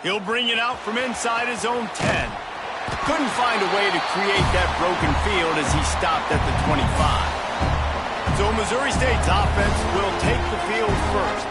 He'll bring it out from inside his own 10. Couldn't find a way to create that broken field as he stopped at the 25. So Missouri State's offense will take the field first.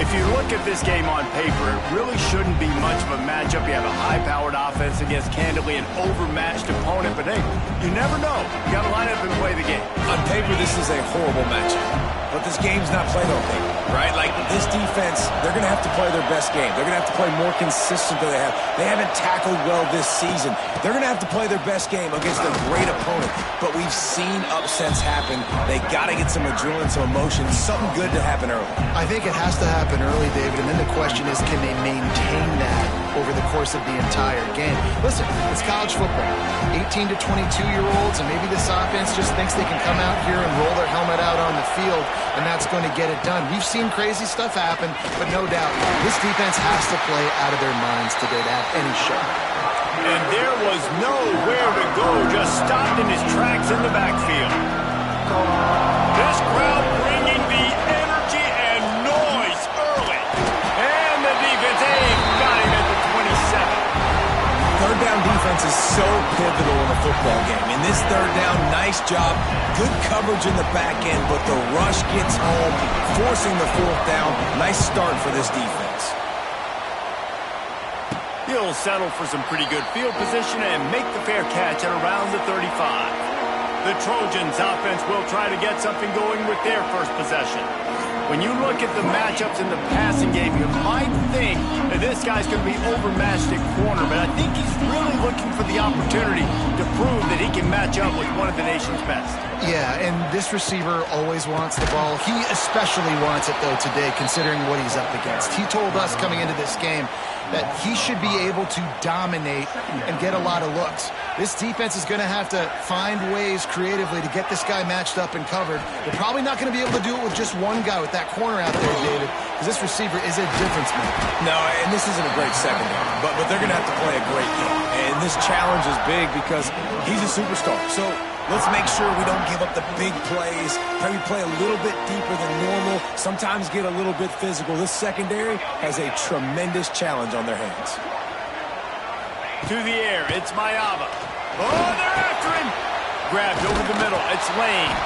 If you look at this game on paper, it really shouldn't be much of a matchup. You have a high-powered offense against, candidly, an overmatched opponent. But, hey, you never know. You got to line up and play the game. On paper, this is a horrible matchup. But this game's not played on paper, right? Like, this defense, they're going to have to play their best game. They're going to have to play more consistent than they have. They haven't tackled well this season. They're going to have to play their best game against a great opponent. But we've seen upsets happen. They got to get some adrenaline, some emotion, something good to happen early. I think it has to happen early, David, and then the question is, can they maintain that over the course of the entire game? Listen, it's college football. 18 to 22-year-olds, and maybe this offense just thinks they can come out here and roll their helmet out on the field, and that's going to get it done. We've seen crazy stuff happen, but no doubt, this defense has to play out of their minds today to have any shot. And there was nowhere to go, just stopped in his tracks in the backfield. This crowd bringing the energy and noise early. And the defense, got him at the 27. Third down defense is so pivotal in a football game. In this third down, nice job. Good coverage in the back end, but the rush gets home, forcing the fourth down. Nice start for this defense. He'll settle for some pretty good field position and make the fair catch at around the 35. The Trojans offense will try to get something going with their first possession. When you look at the matchups in the passing game, you might think that this guy's going to be overmatched at corner, but I think he's really looking for the opportunity to prove that he can match up with one of the nation's best. Yeah, and this receiver always wants the ball. He especially wants it, though, today, considering what he's up against. He told us coming into this game that he should be able to dominate and get a lot of looks. This defense is going to have to find ways creatively to get this guy matched up and covered. They're probably not going to be able to do it with just one guy with that corner out there, David, because this receiver is a difference maker. No, and this isn't a great secondary, but they're going to have to play a great game. And this challenge is big because he's a superstar. So let's make sure we don't give up the big plays. Maybe play a little bit deeper than normal. Sometimes get a little bit physical. This secondary has a tremendous challenge on their hands. To the air, it's Mayava. Oh, they're after him. Grabbed over the middle. It's Lane.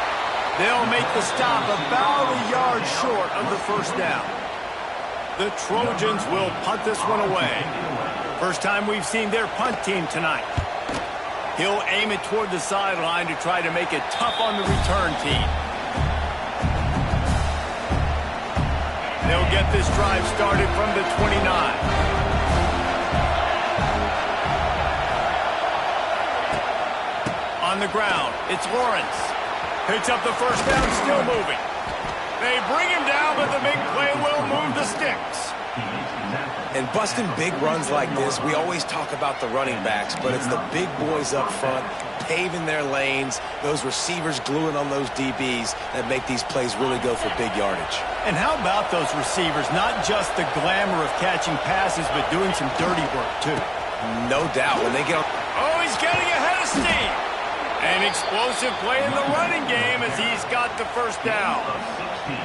They'll make the stop about a yard short of the first down. The Trojans will punt this one away. First time we've seen their punt team tonight. He'll aim it toward the sideline to try to make it tough on the return team. They'll get this drive started from the 29. On the ground, it's Lawrence. Picks up the first down, still moving. They bring him down, but the big play will move the sticks. And busting big runs like this, we always talk about the running backs, but it's the big boys up front, paving their lanes, those receivers gluing on those DBs that make these plays really go for big yardage. And how about those receivers? Not just the glamour of catching passes, but doing some dirty work, too. No doubt. When they get on... Oh, he's getting ahead of steam. An explosive play in the running game as he's got the first down.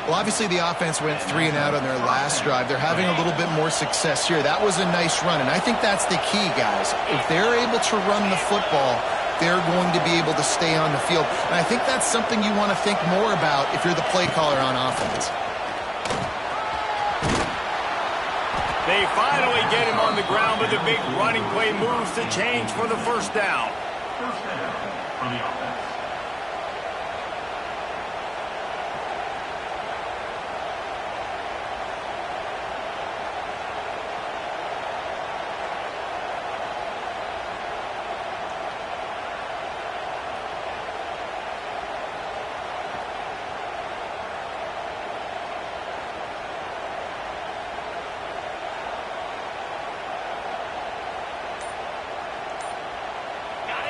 Well, obviously the offense went 3 and out on their last drive. They're having a little bit more success here. That was a nice run, and I think that's the key, guys. If they're able to run the football, they're going to be able to stay on the field. And I think that's something you want to think more about if you're the play caller on offense. They finally get him on the ground, but the big running play moves to change for the first down. First down for the offense.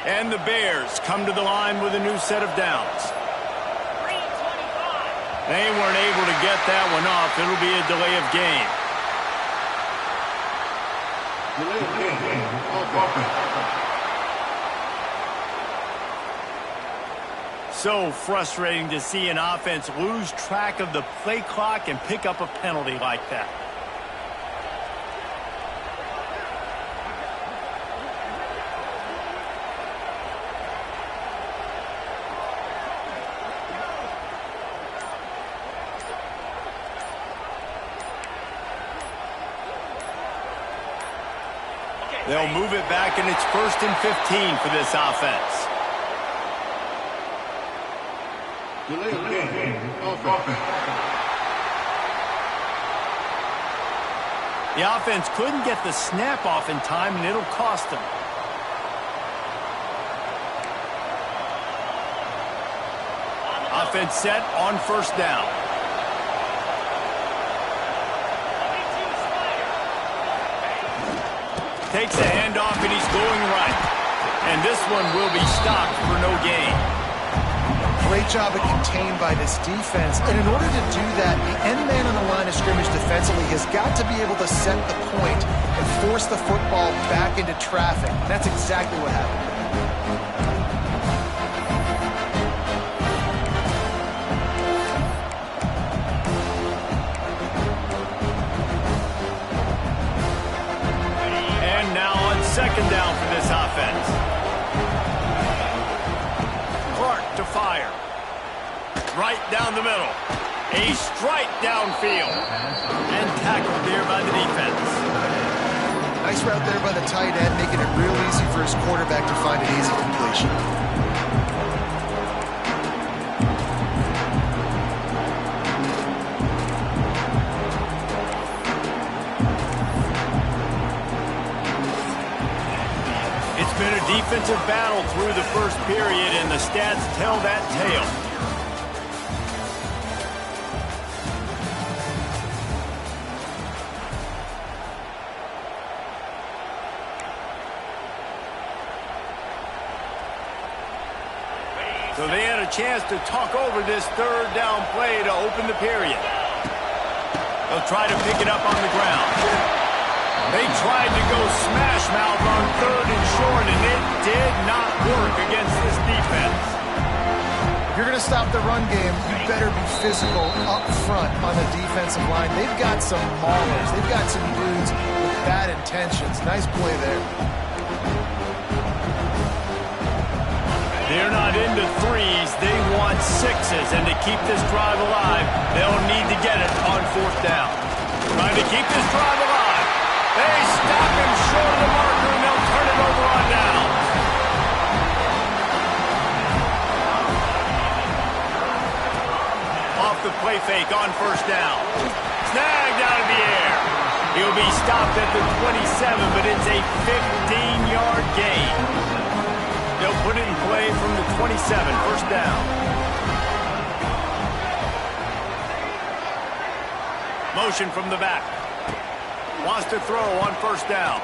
And the Bears come to the line with a new set of downs. They weren't able to get that one off. It'll be a delay of game. So frustrating to see an offense lose track of the play clock and pick up a penalty like that. They'll move it back, and it's 1st and 15 for this offense. The offense couldn't get the snap off in time, and it'll cost them. Offense set on 1st down. Takes a handoff, and he's going right. And this one will be stopped for no gain. Great job of contained by this defense. And in order to do that, the end man on the line of scrimmage defensively has got to be able to set the point and force the football back into traffic. And that's exactly what happened. And now on 2nd down for this offense. Clark to fire. Right down the middle. A strike downfield. And tackled there by the defense. Nice route there by the tight end, making it real easy for his quarterback to find an easy completion. It's been a defensive battle through the 1st period, and the stats tell that tale. So they had a chance to talk over this 3rd down play to open the period. They'll try to pick it up on the ground. They tried to go smash mouth on 3rd and short, and it did not work against this defense. If you're going to stop the run game, you better be physical up front on the defensive line. They've got some maulers. They've got some dudes with bad intentions. Nice play there. They're not into 3s. They want 6s. And to keep this drive alive, they'll need to get it on 4th down. Trying to keep this drive alive. They stop him short of the marker, and they'll turn it over on down. Off the play fake on 1st down. Snagged out of the air. He'll be stopped at the 27, but it's a 15-yard gain. They'll put it in play from the 27, 1st down. Motion from the back. Wants to throw on 1st down.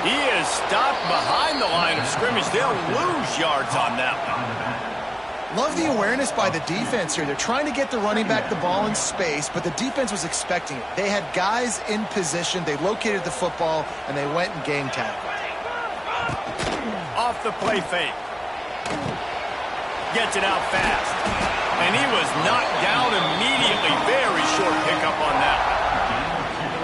He is stopped behind the line of scrimmage. They'll lose yards on that one. Love the awareness by the defense here. They're trying to get the running back the ball in space, but the defense was expecting it. They had guys in position. They located the football, and they went and game tackled. Off the play fake. Gets it out fast. And he was knocked down immediately. Very short pickup on that.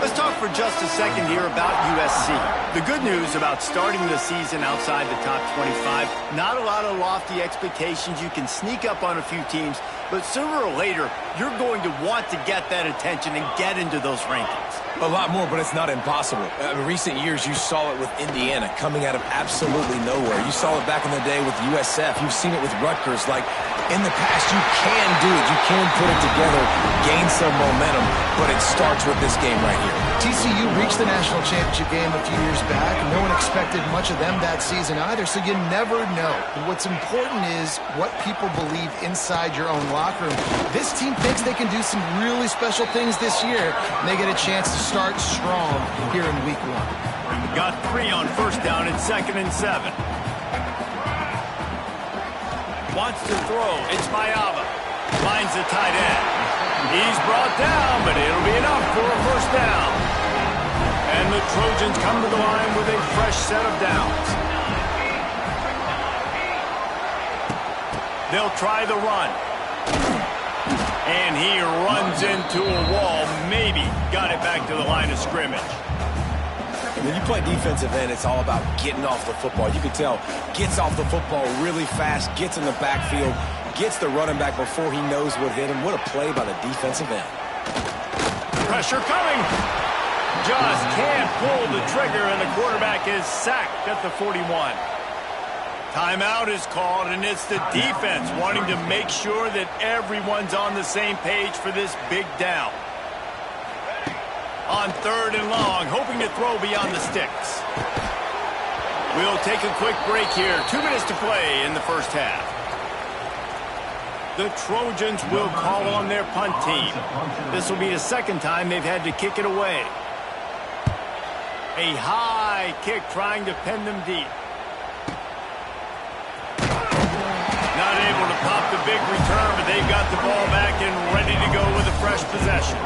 Let's talk for just a second here about USC. The good news about starting the season outside the top 25, not a lot of lofty expectations. You can sneak up on a few teams, but sooner or later, you're going to want to get that attention and get into those rankings. A lot more, but it's not impossible. In recent years, you saw it with Indiana coming out of absolutely nowhere. You saw it back in the day with USF. You've seen it with Rutgers. Like, in the past, you can do it. You can put it together, gain some momentum, but it starts with this game right here. TCU reached the national championship game a few years back. No one expected much of them that season either, so you never know. But what's important is what people believe inside your own locker room. This team thinks they can do some really special things this year, and they get a chance to start strong here in week 1. Got 3 on 1st down and 2nd and 7. Wants to throw. It's Mayava. Finds the tight end. He's brought down, but it'll be enough for a 1st down. And the Trojans come to the line with a fresh set of downs. They'll try the run. And he runs into a wall. Maybe got it back to the line of scrimmage. When you play defensive end, it's all about getting off the football. You can tell, gets off the football really fast, gets in the backfield, gets the running back before he knows what hit him. What a play by the defensive end. Pressure coming. Just can't pull the trigger, and the quarterback is sacked at the 41. Timeout is called, and it's the defense wanting to make sure that everyone's on the same page for this big down. On 3rd and long, hoping to throw beyond the sticks. We'll take a quick break here. 2 minutes to play in the first half. The Trojans will call on their punt team. This will be the second time they've had to kick it away. A high kick trying to pin them deep. Not able to pop the big return, but they've got the ball back and ready to go with a fresh possession.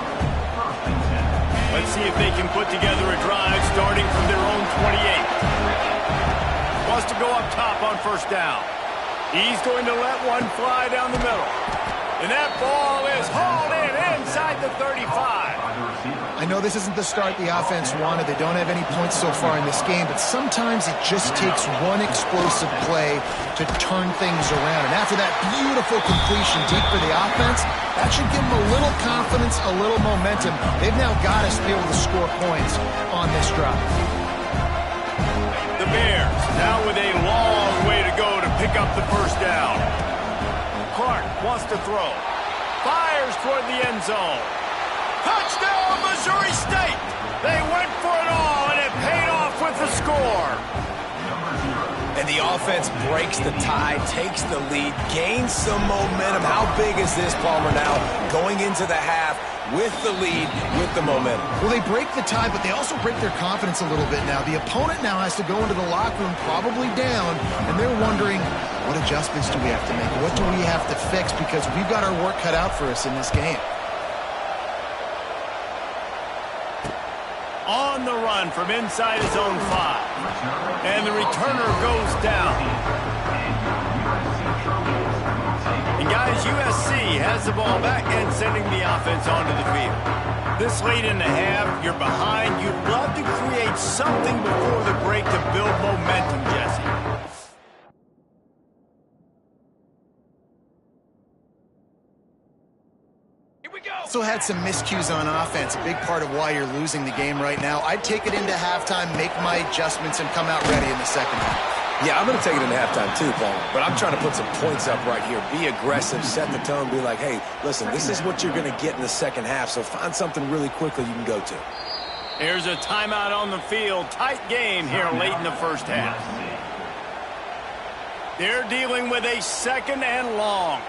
Let's see if they can put together a drive starting from their own 28. Wants to go up top on 1st down. He's going to let one fly down the middle. And that ball is hauled in inside the 35. I know this isn't the start the offense wanted. They don't have any points so far in this game, but sometimes it just takes one explosive play to turn things around. And after that beautiful completion deep for the offense, that should give them a little confidence, a little momentum. They've now got us to be able to score points on this drive. The Bears now with a long way to go to pick up the 1st down. Clark wants to throw. Fires toward the end zone. Touchdown, Missouri State! They went for it all, and it paid off with the score. And the offense breaks the tie, takes the lead, gains some momentum. How big is this, Palmer, now going into the half with the lead, with the momentum? Well, they break the tie, but they also break their confidence a little bit now. The opponent now has to go into the locker room probably down, and they're wondering, what adjustments do we have to make? What do we have to fix? Because we've got our work cut out for us in this game. On the run from inside his own 5. And the returner goes down. And guys, USC has the ball back and sending the offense onto the field. This late in the half, you're behind. You'd love to create something before the break to build momentum, Jesse. Also had some miscues on offense, a big part of why you're losing the game right now. I'd take it into halftime, make my adjustments, and come out ready in the second half. Yeah, I'm going to take it into halftime too, Paul. But I'm trying to put some points up right here. Be aggressive, set the tone, be like, hey, listen, this is what you're going to get in the second half, so find something really quickly you can go to. Here's a timeout on the field. Tight game here late in the first half. They're dealing with a 2nd and long.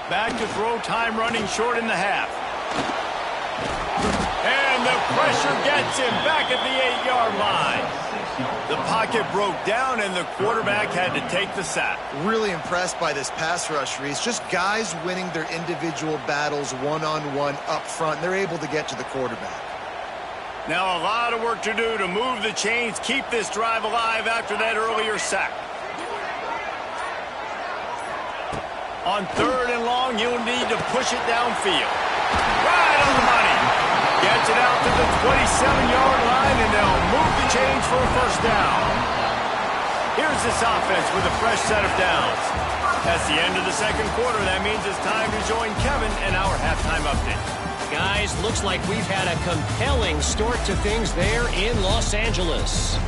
Back to throw, time running short in the half. And the pressure gets him back at the 8-yard line. The pocket broke down, and the quarterback had to take the sack. Really impressed by this pass rush, Reese. Just guys winning their individual battles one-on-one up front. They're able to get to the quarterback. Now a lot of work to do to move the chains, keep this drive alive after that earlier sack. On 3rd and long, you'll need to push it downfield. Right on the money. Gets it out to the 27-yard line, and they'll move the chains for a 1st down. Here's this offense with a fresh set of downs. That's the end of the second quarter. That means it's time to join Kevin and our halftime update. Guys, looks like we've had a compelling start to things there in Los Angeles.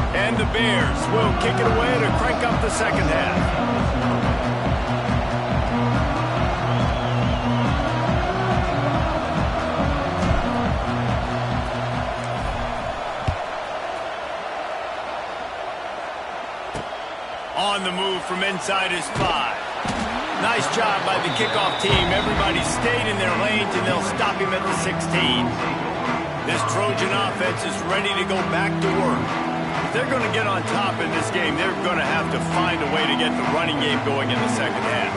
And the Bears will kick it away to crank up the second half. On the move from inside his 5. Nice job by the kickoff team. Everybody stayed in their lanes, and they'll stop him at the 16. This Trojan offense is ready to go back to work. If they're going to get on top in this game, they're going to have to find a way to get the running game going in the second half.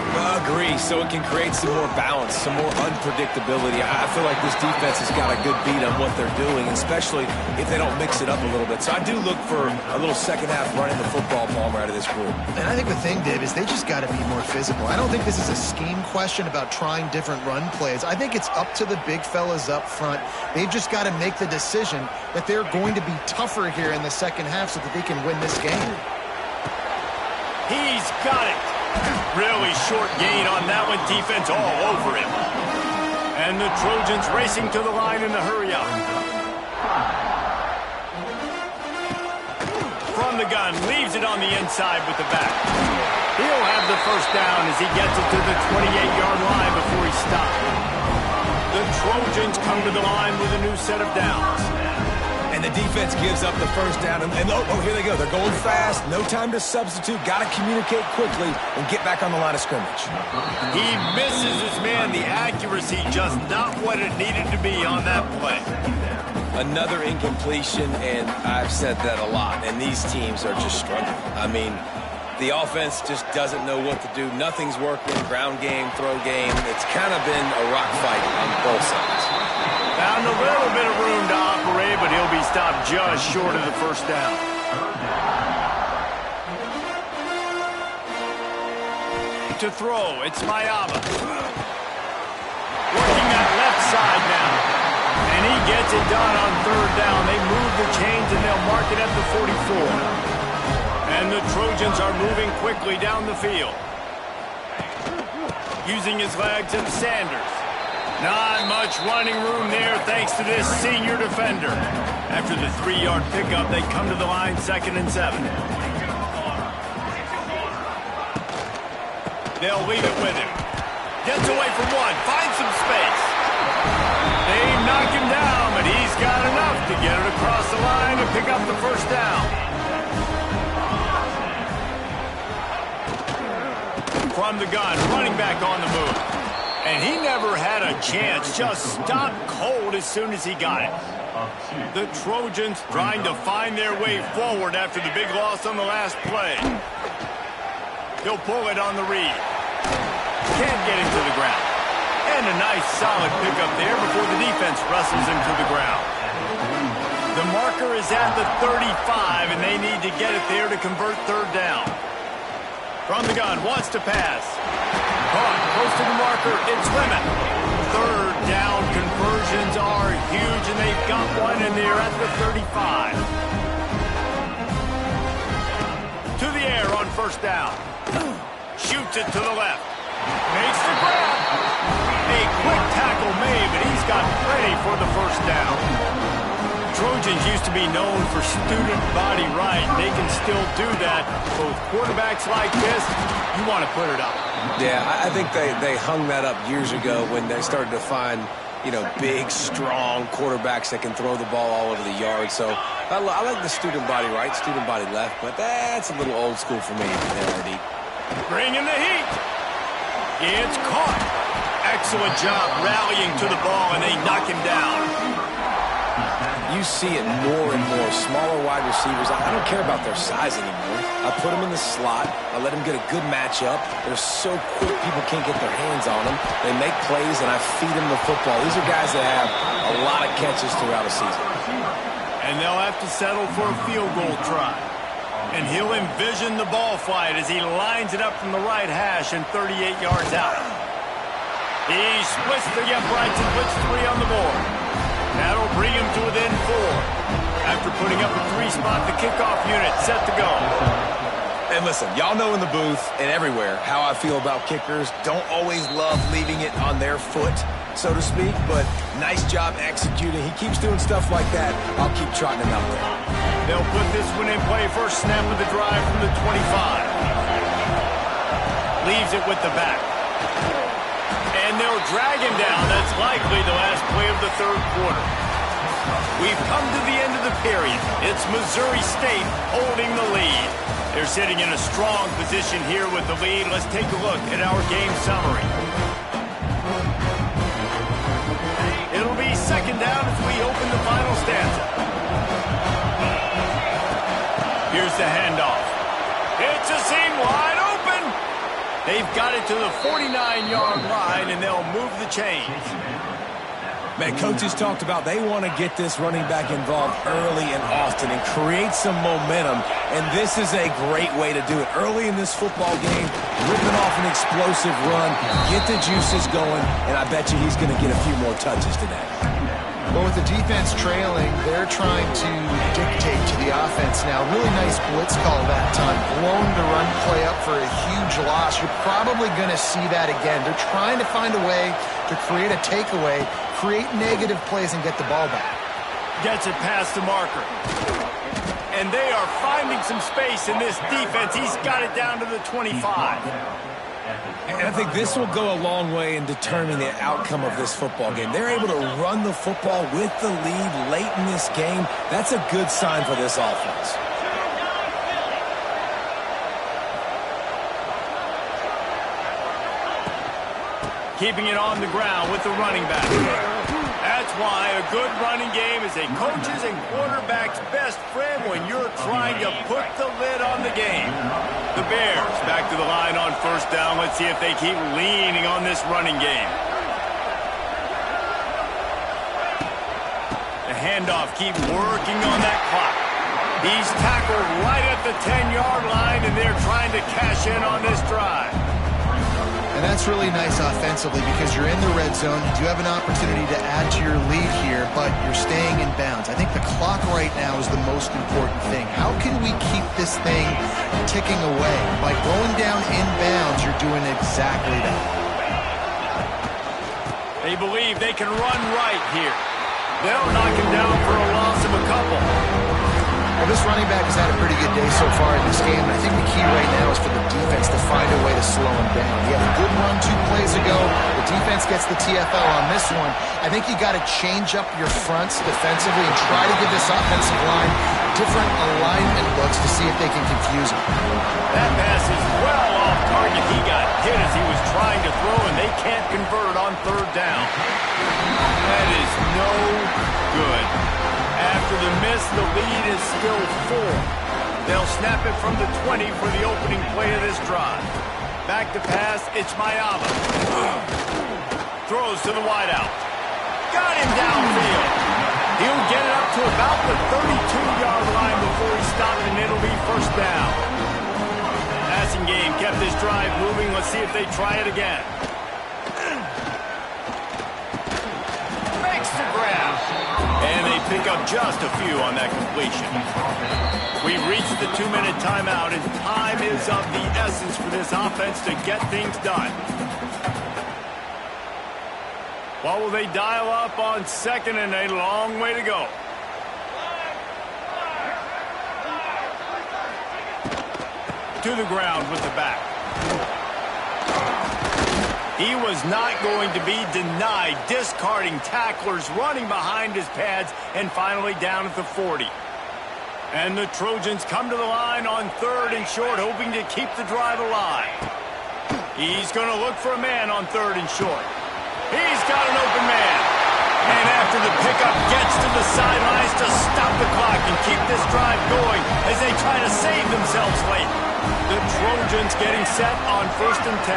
Agree, so it can create some more balance, some more unpredictability. I feel like this defense has got a good beat on what they're doing, especially if they don't mix it up a little bit. So I do look for a little second half running the football, Palmer, out of this group. And I think the thing, Dave, is they just got to be more physical. I don't think this is a scheme question about trying different run plays. I think it's up to the big fellas up front. They've just got to make the decision that they're going to be tougher here in the second half so that they can win this game. He's got it. Really short gain on that one. Defense all over him. And the Trojans racing to the line in the hurry up. From the gun, leaves it on the inside with the back. He'll have the first down as he gets it to the 28-yard line before he stopped. The Trojans come to the line with a new set of downs. And the defense gives up the first down. And here they go. They're going fast. No time to substitute. Got to communicate quickly and get back on the line of scrimmage. He misses his man. The accuracy just not what it needed to be on that play. Another incompletion, and I've said that a lot. And these teams are just struggling. I mean, the offense just doesn't know what to do. Nothing's working. Ground game, throw game. It's kind of been a rock fight on both sides. Found a little bit of room to operate, but he'll be stopped just short of the first down. To throw, it's Mayaba. Working that left side now. And he gets it done on third down. They move the chains, and they'll mark it at the 44. And the Trojans are moving quickly down the field. Using his legs and Sanders. Not much running room there thanks to this senior defender. After the 3-yard pickup, they come to the line 2nd and 7. They'll leave it with him. Gets away from one, finds some space. They knock him down, but he's got enough to get it across the line and pick up the first down. From the gun, running back on the move. And he never had a chance, just stopped cold as soon as he got it. The Trojans trying to find their way forward after the big loss on the last play. He'll pull it on the read. Can't get him to the ground. And a nice solid pickup there before the defense wrestles him to the ground. The marker is at the 35, and they need to get it there to convert third down. From the gun, wants to pass. Caught, close to the marker, it's Lemon. Third down conversions are huge, and they've got one, and they're at the 35. To the air on first down. Shoots it to the left. Makes the grab. A quick tackle made, but he's got plenty for the first down. Trojans used to be known for student body right. They can still do that. Both quarterbacks like this, you want to put it up. Yeah, I think they hung that up years ago when they started to find, big, strong quarterbacks that can throw the ball all over the yard. So I like the student body right, student body left, but that's a little old school for me, LRD. Bringing the heat. It's caught. Excellent job rallying to the ball, and they knock him down. You see it more and more. Smaller wide receivers. I don't care about their size anymore. I put them in the slot. I let them get a good matchup. They're so quick, people can't get their hands on them. They make plays, and I feed them the football. These are guys that have a lot of catches throughout a season. And they'll have to settle for a field goal try. And he'll envision the ball flight as he lines it up from the right hash and 38 yards out. He splits the uprights and puts 3 on the board. That'll bring him to within 4. After putting up a 3-spot, the kickoff unit set to go. And listen, y'all know in the booth and everywhere how I feel about kickers. Don't always love leaving it on their foot, so to speak, but nice job executing. He keeps doing stuff like that. I'll keep trotting him out there. They'll put this one in play. First snap of the drive from the 25. Leaves it with the back. And they'll drag him down. That's likely the last play of the third quarter. We've come to the end of the period. It's Missouri State holding the lead. They're sitting in a strong position here with the lead. Let's take a look at our game summary. It'll be second down as we open the final stanza. Here's the handoff. It's a seam wide open. They've got it to the 49-yard line, and they'll move the chains. Man, coaches talked about they want to get this running back involved early and often and create some momentum, and this is a great way to do it. Early in this football game, ripping off an explosive run, get the juices going, and I bet you he's going to get a few more touches today. Well, with the defense trailing, they're trying to dictate to the offense now. Really nice blitz call that time. Blowing the run play up for a huge loss. You're probably going to see that again. They're trying to find a way to create a takeaway, create negative plays, and get the ball back. Gets it past the marker. And they are finding some space in this defense. He's got it down to the 25. And I think this will go a long way in determining the outcome of this football game. They're able to run the football with the lead late in this game. That's a good sign for this offense. Keeping it on the ground with the running back. That's why a good running game is a coach's and quarterback's best friend when you're trying to put the lid on the game. The Bears back to the line on first down. Let's see if they keep leaning on this running game. The handoff, keep working on that clock. He's tackled right at the 10-yard line, and they're trying to cash in on this drive. And that's really nice offensively because you're in the red zone. You do have an opportunity to add to your lead here, but you're staying in bounds. I think the clock right now is the most important thing. How can we keep this thing ticking away? By going down in bounds, you're doing exactly that. They believe they can run right here. They'll knock him down for a loss of a couple. Well, this running back has had a pretty good day so far in this game, and I think the key right now is for the defense to find a way to slow him down. He had a good run 2 plays ago. The defense gets the TFL on this one. I think you got to change up your fronts defensively and try to give this offensive line different alignment looks to see if they can confuse him. That pass is well off target. He got hit as he was trying to throw, and they can't convert on third down. That is no good. After the miss, the lead is still 4. They'll snap it from the 20 for the opening play of this drive. Back to pass, it's Mayava. Throws to the wideout. Got him downfield. He'll get it up to about the 32-yard line before he stops, and it'll be first down. Passing game kept this drive moving. Let's see if they try it again. Makes the grab. And they pick up just a few on that completion. We've reached the 2-minute timeout, and time is of the essence for this offense to get things done. What will they dial up on second, and a long way to go? To the ground with the back. He was not going to be denied, discarding tacklers, running behind his pads, and finally down at the 40. And the Trojans come to the line on third and short, hoping to keep the drive alive. He's going to look for a man on third and short. He's got an open man. And after the pickup gets to the sidelines to stop the clock and keep this drive going as they try to save themselves late. The Trojans getting set on first and 10.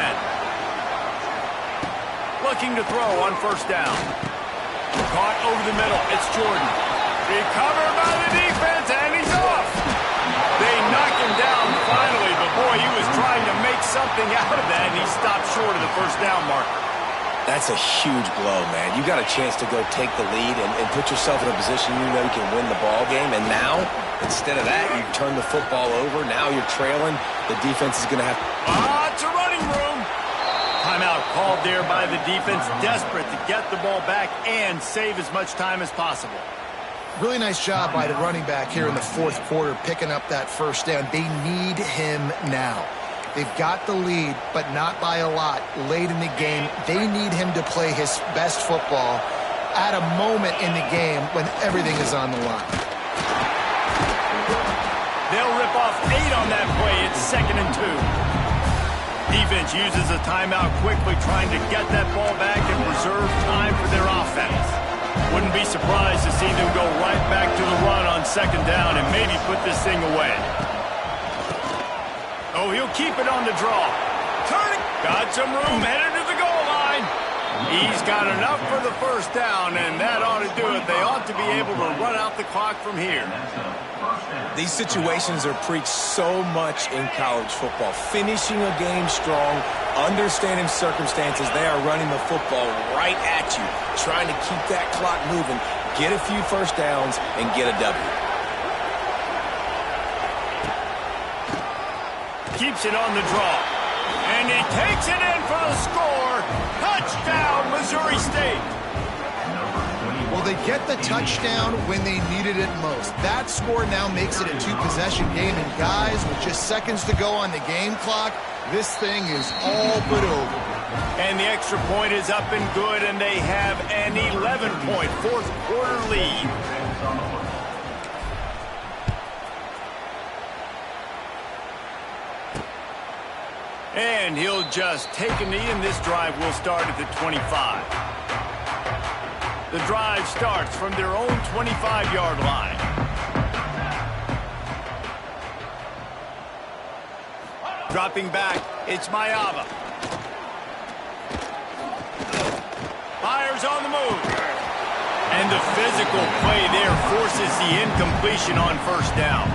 Looking to throw on first down. Caught over the middle. It's Jordan. Recovered by the defense, and he's off. They knock him down finally, but boy, he was trying to make something out of that, and he stopped short of the first down marker. That's a huge blow, man. You got a chance to go take the lead and put yourself in a position you know you can win the ball game, and now, instead of that, you turn the football over. Now you're trailing. The defense is going to have... It's a running room. Timeout called there by the defense, desperate to get the ball back and save as much time as possible. Really nice job by the running back here in the fourth quarter, picking up that first down. They need him now. They've got the lead, but not by a lot late in the game. They need him to play his best football at a moment in the game when everything is on the line. They'll rip off 8 on that play. It's second and 2. Defense uses a timeout quickly, trying to get that ball back and preserve time for their offense. Wouldn't be surprised to see them go right back to the run on second down and maybe put this thing away. Oh, he'll keep it on the draw. Turning. Got some room, headed to the goal line. He's got enough for the first down, and that ought to do it. They ought to be able to run out the clock from here. These situations are preached so much in college football. Finishing a game strong, understanding circumstances. They are running the football right at you, trying to keep that clock moving. get a few first downs, and get a W. Keeps it on the draw. And he takes it in for the score. Touchdown, Missouri State. Well, they get the touchdown when they needed it most. That score now makes it a two-possession game. And guys, with just seconds to go on the game clock, this thing is all but over. And the extra point is up and good, and they have an 11-point fourth quarter lead. And he'll just take a knee, and this drive will start at the 25. The drive starts from their own 25-yard line. Dropping back, it's Mayava. Fires on the move. And the physical play there forces the incompletion on first down.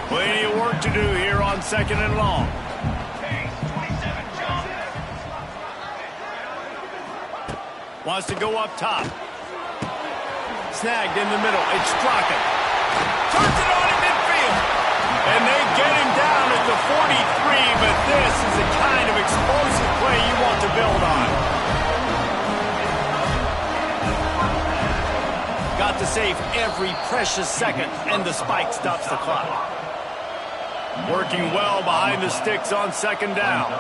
Plenty of work to do here on second and long. Wants to go up top. Snagged in the middle. It's Crockett. Turns it on in midfield. And they get him down at the 43, but this is the kind of explosive play you want to build on. Got to save every precious second, and the spike stops the clock. Working well behind the sticks on second down.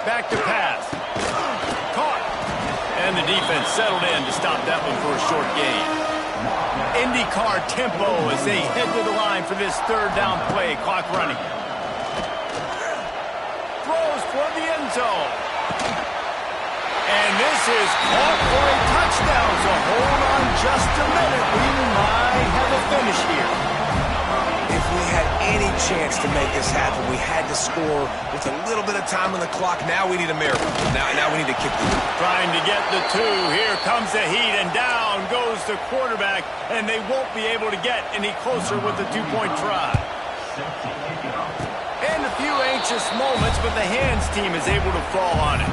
Back to pass. Caught. And the defense settled in to stop that one for a short gain. IndyCar tempo as they head to the line for this third down play. Clock running. Throws toward the end zone. And this is caught for a touchdown. So hold on just a minute. We might have a finish here. If we had any chance to make this happen, we had to score with a little bit of time on the clock. Now we need a miracle. Now we need to kick the lead. Trying to get the two. Here comes the heat, and down goes the quarterback, and they won't be able to get any closer with the two-point try. And a few anxious moments, but the hands team is able to fall on it.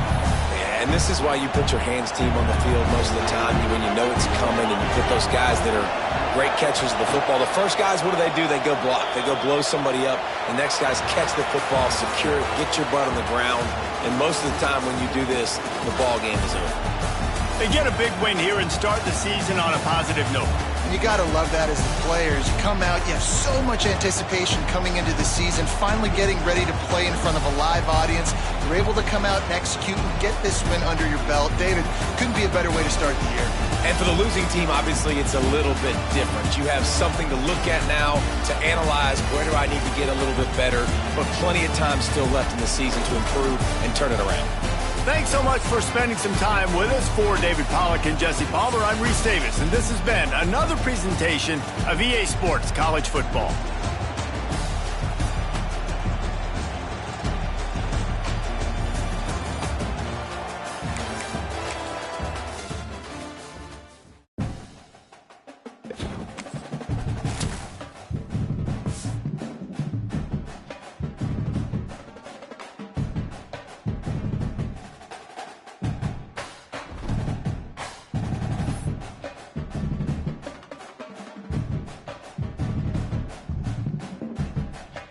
And this is why you put your hands team on the field most of the time when you know it's coming, and you put those guys that are great catchers of the football. The first guys, what do? They go block. They go blow somebody up. The next guys catch the football, secure it, get your butt on the ground. And most of the time when you do this, the ball game is over. They get a big win here and start the season on a positive note. You got to love that as the players. You come out, you have so much anticipation coming into the season, finally getting ready to play in front of a live audience. You're able to come out and execute and get this win under your belt. David, couldn't be a better way to start the year. And for the losing team, obviously, it's a little bit different. You have something to look at now to analyze where do I need to get a little bit better, but plenty of time still left in the season to improve and turn it around. Thanks so much for spending some time with us. For David Pollack and Jesse Palmer, I'm Reese Davis, and this has been another presentation of EA Sports College Football.